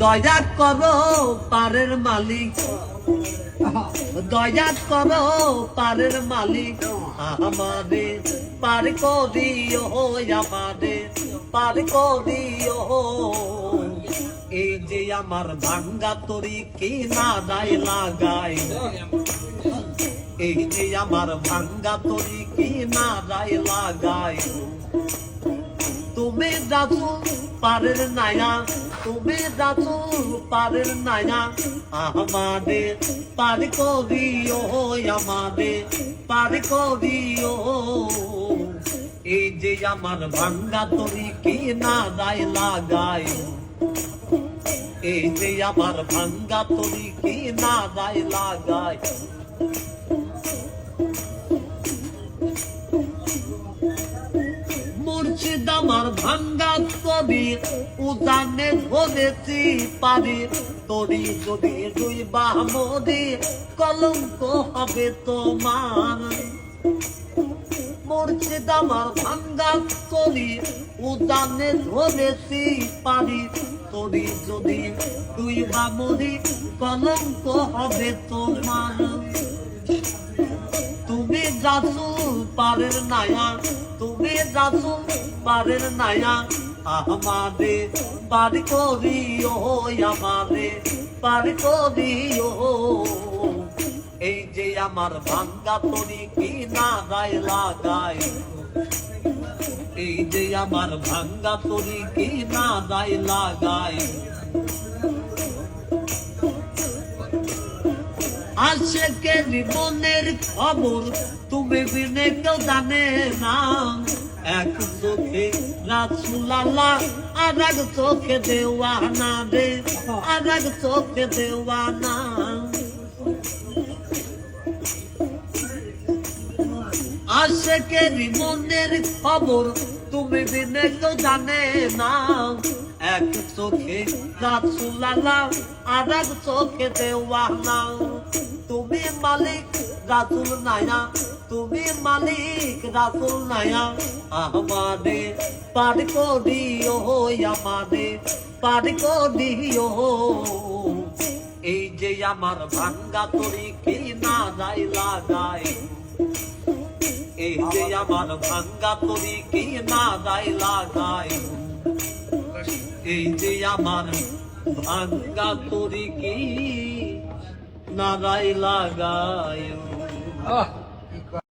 দয়া করো পারের মালিক, দয়া করো পারের মালিক, আমারে পার করিও, আমারে পার করিও। এই যে আমার ভাঙ্গা তরি কি না দায় লাগাই, এই যে আমার ভাঙ্গা তরি কি না দায় লাগাই। তুমি যাচ্ছো পারের নায়া, তুমি যাচ্ছো পারের নায়া, আমাদের পার করিও, আমাদের পার করিও। এই যে আমার ভাঙ্গা তরি কি না দায় লাগাই, এই যে আমার ভাঙ্গা তরি কি না দায় লাগাই। মুর্শিদ আমার ভাঙ্গা তরি উজানে ধরেছি পারি, তরি যদি দুই বামরি কলঙ্ক হবে তোমার। মুর্শিদ আমার ভাঙ্গা তরি উজানে ধরেছি পারি, তরি যদি দুই বামরি কলঙ্ক হবে তোমার। তুমি যাচ্ছো পারের নায়া, তুমি যাচ্ছো পারের নায়া, আমারে পার করিও, আমারে পার করিও। এই যে আমার ভাঙ্গা তরি কি না দায় লাগাই, এই যে আমার ভাঙ্গা তরি কি না দায় লাগাই। আশেকের জীবনের খবর তুমি বিনে কেউ জানে না, এক চোখে রাসূল আল্লাহ আর এক চোখে দেওয়ানা রে, আর এক চোখে দেওয়ানা। আশেকের জীবনের খবর তুমি বিনে কেউ জানে না, এক চোখে রাসূল আল্লাহ আর এক চোখে দেওয়ানা। তুমি মালিক রাসূল নায়া, তুমি মালিক রাসূল নায়া, আমারে পার করিও, আমারে পার করিও। এই যে আমার ভাঙ্গা তরি কি না দায় লাগাই, এই যে আমার ভাঙ্গা তরি কি না দায় লাগাই। এই যে আমার ভাঙ্গা তরি কি না দায় লাগাই।